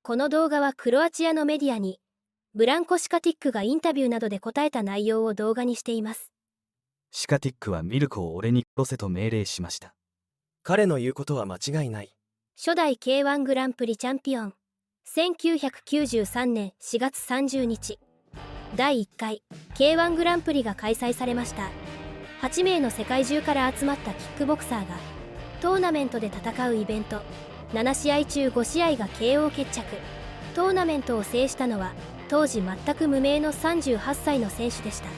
この動画はクロアチアのメディアにブランコ・シカティックがインタビューなどで答えた内容を動画にしています。シカティックはミルコを俺に殺せと命令しました。彼の言うことは間違いない。初代 K1 グランプリチャンピオン。1993年4月30日、第1回 K1 グランプリが開催されました。8名の世界中から集まったキックボクサーがトーナメントで戦うイベント。7試合中5試合が KO 決着。トーナメントを制したのは当時全く無名の38歳の選手でした。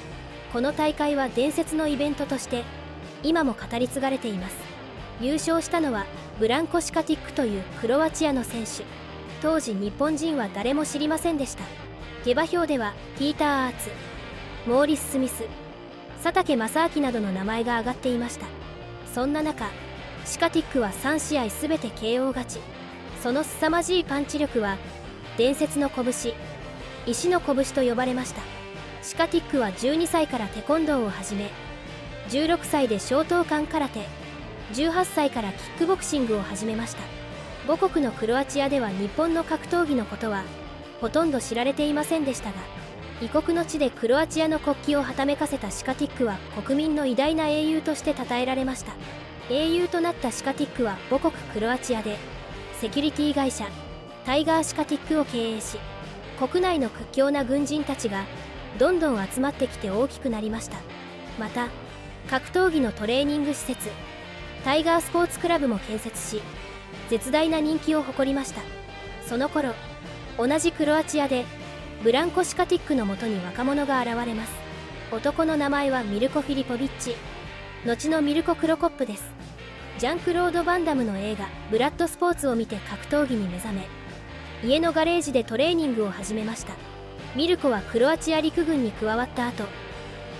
この大会は伝説のイベントとして今も語り継がれています。優勝したのはブランコ・シカティックというクロアチアの選手。当時日本人は誰も知りませんでした。下馬評ではピーター・アーツ、モーリス・スミス、佐竹正明などの名前が挙がっていました。そんな中、シカティックは3試合すべて KO 勝ち。その凄まじいパンチ力は伝説の拳、石の拳と呼ばれました。シカティックは12歳からテコンドーを始め、16歳で小東館空手、18歳からキックボクシングを始めました。母国のクロアチアでは日本の格闘技のことはほとんど知られていませんでしたが、異国の地でクロアチアの国旗をはためかせたシカティックは国民の偉大な英雄として称えられました。英雄となったシカティックは母国クロアチアでセキュリティ会社タイガーシカティックを経営し、国内の屈強な軍人たちがどんどん集まってきて大きくなりました。また格闘技のトレーニング施設タイガースポーツクラブも建設し、絶大な人気を誇りました。その頃、同じクロアチアでブランコ・シカティックのもとに若者が現れます。男の名前はミルコ・フィリポビッチ、後のミルコ・クロコップです。ジャンクロード・バンダムの映画「ブラッドスポーツ」を見て格闘技に目覚め、家のガレージでトレーニングを始めました。ミルコはクロアチア陸軍に加わった後、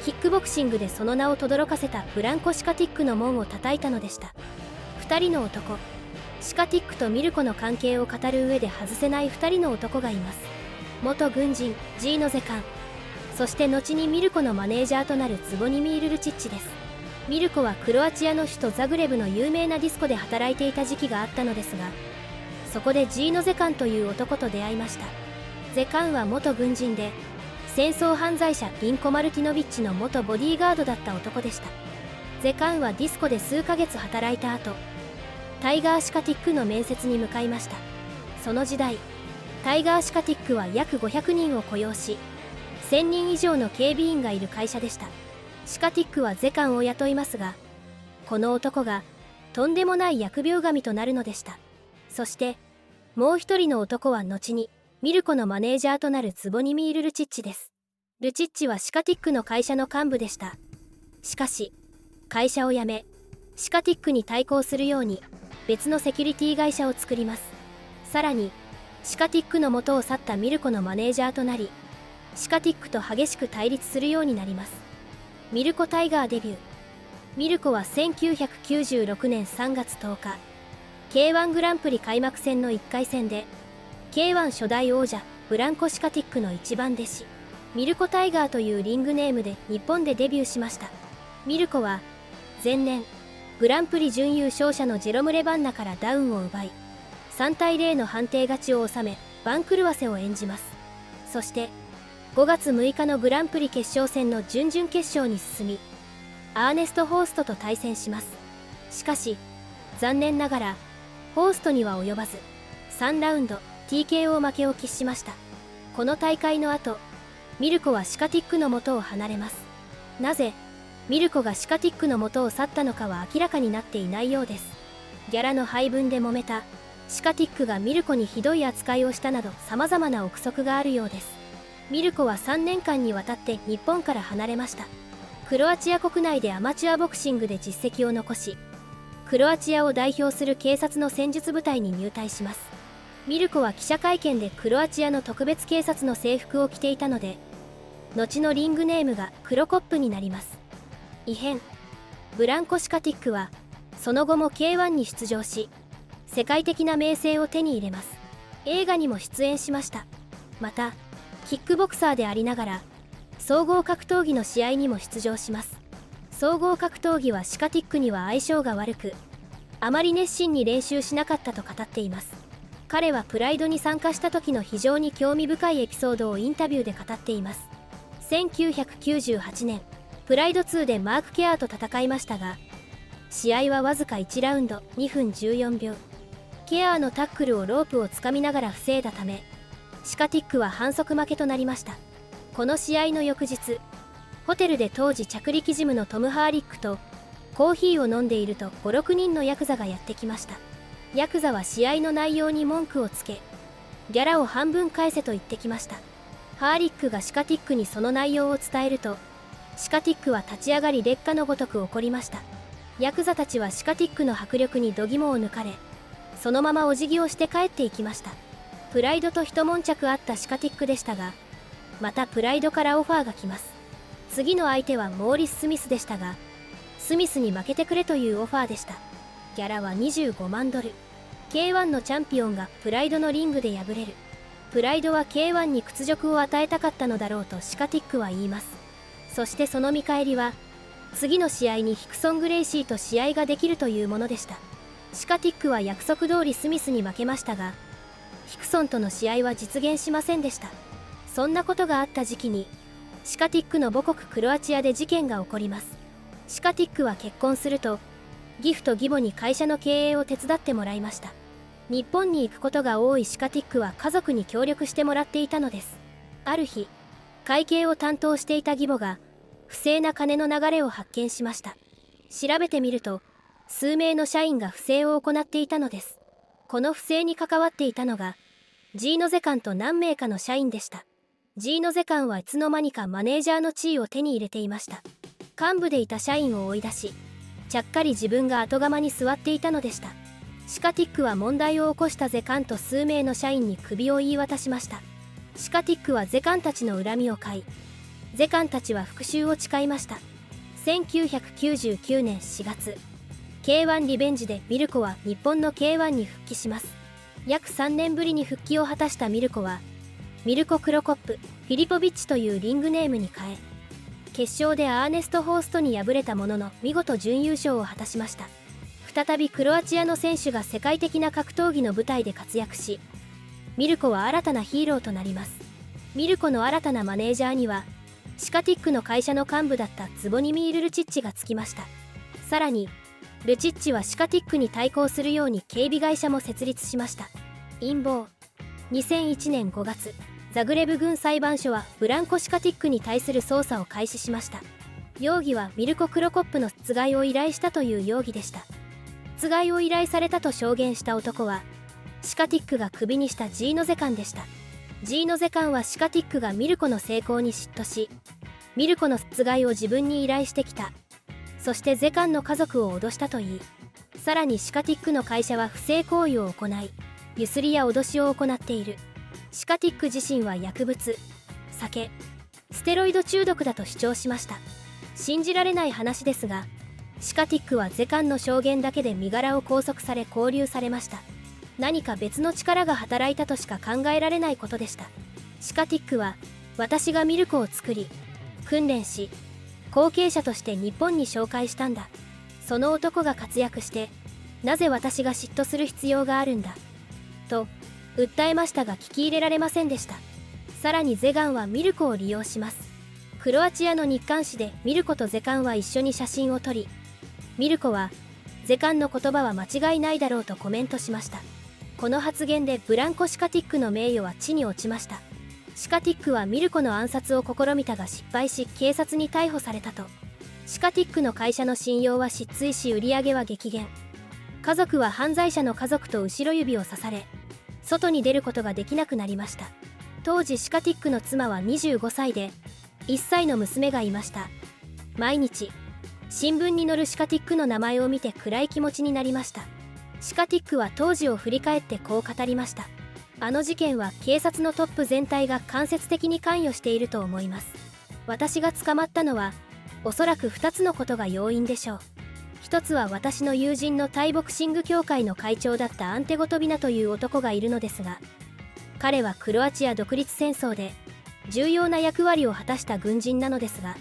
キックボクシングでその名を轟かせたブランコ・シカティックの門を叩いたのでした。2人の男、シカティックとミルコの関係を語る上で外せない2人の男がいます。元軍人ジーノゼカン、そして後にミルコのマネージャーとなるズボニミール・ルチッチです。ミルコはクロアチアの首都ザグレブの有名なディスコで働いていた時期があったのですが、そこでジーノ・ゼカンという男と出会いました。ゼカンは元軍人で戦争犯罪者ビンコ・マルティノビッチの元ボディーガードだった男でした。ゼカンはディスコで数ヶ月働いた後、タイガーシカティックの面接に向かいました。その時代、タイガーシカティックは約500人を雇用し、1000人以上の警備員がいる会社でした。シカティックはゼカンを雇いますが、この男がとんでもない疫病神となるのでした。そしてもう一人の男は後にミルコのマネージャーとなるズボニミール・ルチッチです。ルチッチはシカティックの会社の幹部でした。しかし会社を辞め、シカティックに対抗するように別のセキュリティ会社を作ります。さらにシカティックの元を去ったミルコのマネージャーとなり、シカティックと激しく対立するようになります。ミルコ・タイガーデビュー。ミルコは1996年3月10日 K1 グランプリ開幕戦の1回戦で K1 初代王者ブランコ・シカティックの一番弟子ミルコ・タイガーというリングネームで日本でデビューしました。ミルコは前年グランプリ準優勝者のジェロム・レバンナからダウンを奪い3対0の判定勝ちを収め番狂わせを演じます。そして5月6日のグランプリ決勝戦の準々決勝に進みアーネスト・ホーストと対戦します。しかし残念ながらホーストには及ばず3ラウンド TKO 負けを喫しました。この大会の後、ミルコはシカティックの元を離れます。なぜミルコがシカティックの元を去ったのかは明らかになっていないようです。ギャラの配分で揉めた、シカティックがミルコにひどい扱いをしたなど様々な憶測があるようです。ミルコは3年間にわたって日本から離れました。クロアチア国内でアマチュアボクシングで実績を残し、クロアチアを代表する警察の戦術部隊に入隊します。ミルコは記者会見でクロアチアの特別警察の制服を着ていたので、後のリングネームがクロコップになります。異変。ブランコ・シカティックはその後も K1 に出場し、世界的な名声を手に入れます。映画にも出演しました。またキックボクサーでありながら総合格闘技の試合にも出場します。総合格闘技はシカティックには相性が悪く、あまり熱心に練習しなかったと語っています。彼はプライドに参加した時の非常に興味深いエピソードをインタビューで語っています。1998年プライド2でマーク・ケアーと戦いましたが、試合はわずか1ラウンド2分14秒。ケアーのタックルをロープをつかみながら防いだため、シカティックは反則負けとなりました。この試合の翌日、ホテルで当時着陸事務のトム・ハーリックとコーヒーを飲んでいると5、6人のヤクザがやってきました。ヤクザは試合の内容に文句をつけ、ギャラを半分返せと言ってきました。ハーリックがシカティックにその内容を伝えると、シカティックは立ち上がり烈火のごとく怒りました。ヤクザたちはシカティックの迫力に度肝を抜かれ、そのままお辞儀をして帰っていきました。プライドと一悶着あったシカティックでしたが、またプライドからオファーが来ます。次の相手はモーリス・スミスでしたが、スミスに負けてくれというオファーでした。ギャラは$25万。K1 のチャンピオンがプライドのリングで敗れる。プライドは K1 に屈辱を与えたかったのだろうとシカティックは言います。そしてその見返りは、次の試合にヒクソン・グレイシーと試合ができるというものでした。シカティックは約束通りスミスに負けましたが、ヒクソンとの試合は実現しませんでした。そんなことがあった時期に、シカティックの母国クロアチアで事件が起こります。シカティックは結婚すると、義父と義母に会社の経営を手伝ってもらいました。日本に行くことが多いシカティックは家族に協力してもらっていたのです。ある日、会計を担当していた義母が、不正な金の流れを発見しました。調べてみると、数名の社員が不正を行っていたのです。この不正に関わっていたのが、ジーノゼカンと何名かの社員でした。ジーノゼカンはいつの間にかマネージャーの地位を手に入れていました。幹部でいた社員を追い出し、ちゃっかり自分が後釜に座っていたのでした。シカティックは問題を起こしたゼカンと数名の社員に首を言い渡しました。シカティックはゼカンたちの恨みを買い、ゼカンたちは復讐を誓いました。1999年4月、K1 リベンジでミルコは日本の K1 に復帰します。約3年ぶりに復帰を果たしたミルコは、ミルコ・クロコップ・フィリポビッチというリングネームに変え、決勝でアーネスト・ホーストに敗れたものの見事準優勝を果たしました。再びクロアチアの選手が世界的な格闘技の舞台で活躍し、ミルコは新たなヒーローとなります。ミルコの新たなマネージャーには、シカティックの会社の幹部だったズボニミール・ルチッチがつきました。さらに、ルチッチはシカティックに対抗するように警備会社も設立しました。陰謀。2001年5月、ザグレブ郡裁判所はブランコ・シカティックに対する捜査を開始しました。容疑はミルコ・クロコップの殺害を依頼したという容疑でした。殺害を依頼されたと証言した男は、シカティックがクビにしたジーノゼカンでした。ジーノゼカンはシカティックがミルコの成功に嫉妬し、ミルコの殺害を自分に依頼してきた。そしてゼカンの家族を脅したといい、さらにシカティックの会社は不正行為を行い、ゆすりや脅しを行っている。シカティック自身は薬物、酒、ステロイド中毒だと主張しました。信じられない話ですが、シカティックはゼカンの証言だけで身柄を拘束され拘留されました。何か別の力が働いたとしか考えられないことでした。シカティックは、私がミルコを作り、訓練し、後継者として日本に紹介したんだ。その男が活躍して、なぜ私が嫉妬する必要があるんだ。と、訴えましたが聞き入れられませんでした。さらにゼガンはミルコを利用します。クロアチアの日刊誌でミルコとゼカンは一緒に写真を撮り、ミルコは、ゼカンの言葉は間違いないだろうとコメントしました。この発言でブランコ・シカティックの名誉は地に落ちました。シカティックはミルコの暗殺を試みたが失敗し警察に逮捕されたと。シカティックの会社の信用は失墜し売り上げは激減。家族は犯罪者の家族と後ろ指を刺され、外に出ることができなくなりました。当時シカティックの妻は25歳で、1歳の娘がいました。毎日、新聞に載るシカティックの名前を見て暗い気持ちになりました。シカティックは当時を振り返ってこう語りました。あの事件は警察のトップ全体が間接的に関与していると思います。私が捕まったのは、おそらく2つのことが要因でしょう。一つは私の友人のタイボクシング協会の会長だったアンテゴトビナという男がいるのですが、彼はクロアチア独立戦争で重要な役割を果たした軍人なのですが、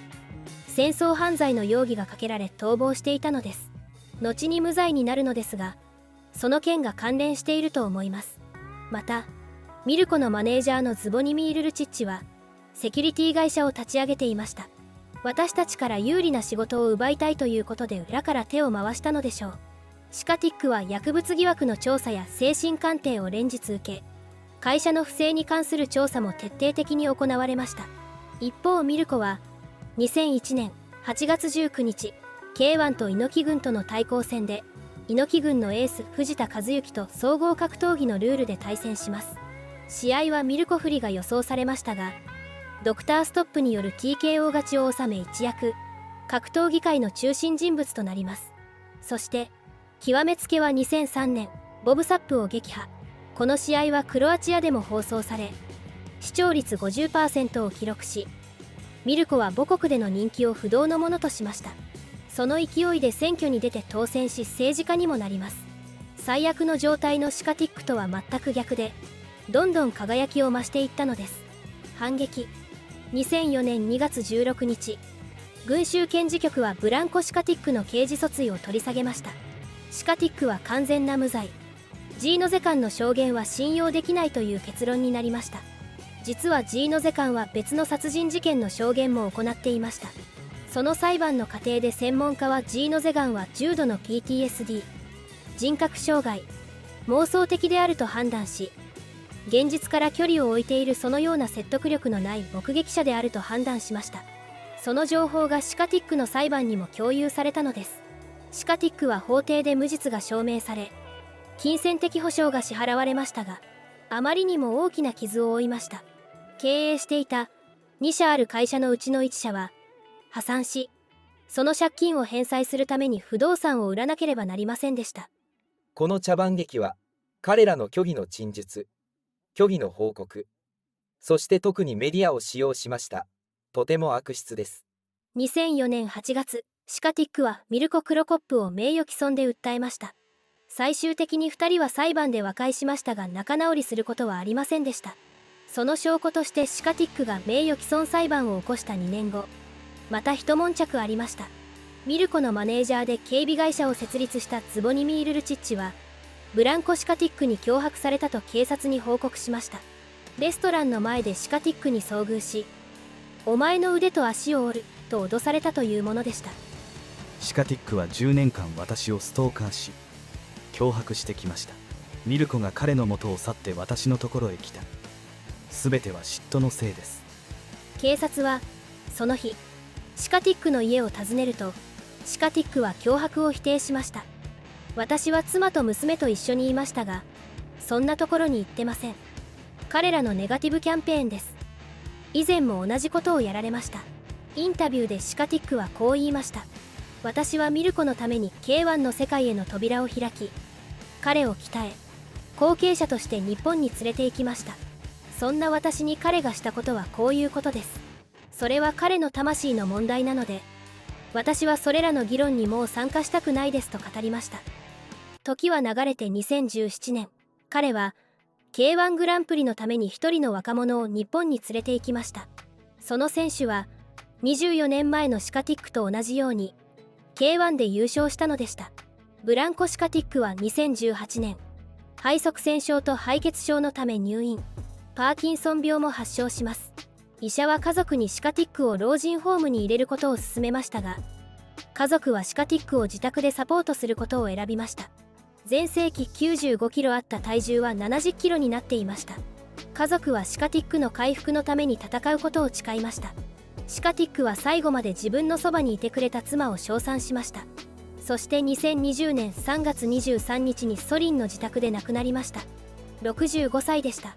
戦争犯罪の容疑がかけられ逃亡していたのです。後に無罪になるのですが、その件が関連していると思います。またミルコのマネージャーのズボニミール・ルチッチはセキュリティ会社を立ち上げていました。私たちから有利な仕事を奪いたいということで裏から手を回したのでしょう。シカティックは薬物疑惑の調査や精神鑑定を連日受け、会社の不正に関する調査も徹底的に行われました。一方ミルコは2001年8月19日 K1 と猪木軍との対抗戦で猪木軍のエース藤田和幸と総合格闘技のルールで対戦します。試合はミルコ不利が予想されましたが、ドクターストップによる TKO 勝ちを収め一躍格闘技界の中心人物となります。そして極めつけは2003年ボブ・サップを撃破。この試合はクロアチアでも放送され視聴率 50% を記録し、ミルコは母国での人気を不動のものとしました。その勢いで選挙に出て当選し政治家にもなります。最悪の状態のシカティックとは全く逆で、どんどん輝きを増していったのです。反撃。2004年2月16日群衆検事局はブランコ・シカティックの刑事訴追を取り下げました。シカティックは完全な無罪、ジーノゼ官の証言は信用できないという結論になりました。実はジーノゼ官は別の殺人事件の証言も行っていました。その裁判の過程で専門家はジーノゼガンは重度の PTSD、人格障害、妄想的であると判断し、現実から距離を置いているそのような説得力のない目撃者であると判断しました。その情報がシカティックの裁判にも共有されたのです。シカティックは法廷で無実が証明され、金銭的保証が支払われましたが、あまりにも大きな傷を負いました。経営していた2社ある会社のうちの1社は破産し、その借金を返済するために不動産を売らなければなりませんでした。この茶番劇は彼らの虚偽の陳述、虚偽の報告、そして特にメディアを使用しました。とても悪質です。2004年8月、シカティックはミルコ・クロコップを名誉毀損で訴えました。最終的に2人は裁判で和解しましたが仲直りすることはありませんでした。その証拠としてシカティックが名誉毀損裁判を起こした2年後、また一悶着ありました。ミルコのマネージャーで警備会社を設立したズボニミール・ルチッチはブランコ・シカティックに脅迫されたと警察に報告しました。レストランの前でシカティックに遭遇し、お前の腕と足を折ると脅されたというものでした。シカティックは10年間私をストーカーし脅迫してきました。ミルコが彼の元を去って私のところへ来た。全ては嫉妬のせいです。警察はその日シカティックの家を訪ねると、シカティックは脅迫を否定しました。私は妻と娘と一緒にいましたが、そんなところに行ってません。彼らのネガティブキャンペーンです。以前も同じことをやられました。インタビューでシカティックはこう言いました。私はミルコのために K1 の世界への扉を開き、彼を鍛え、後継者として日本に連れて行きました。そんな私に彼がしたことはこういうことです。それは彼の魂の問題なので、私はそれらの議論にもう参加したくないですと語りました。時は流れて2017年、彼は K1 グランプリのために一人の若者を日本に連れて行きました。その選手は24年前のシカティックと同じように K1 で優勝したのでした。ブランコ・シカティックは2018年、肺塞栓症と敗血症のため入院、パーキンソン病も発症します。医者は家族にシカティックを老人ホームに入れることを勧めましたが、家族はシカティックを自宅でサポートすることを選びました。全盛期95キロあった体重は70キロになっていました。家族はシカティックの回復のために戦うことを誓いました。シカティックは最後まで自分のそばにいてくれた妻を称賛しました。そして2020年3月23日にソリンの自宅で亡くなりました。65歳でした。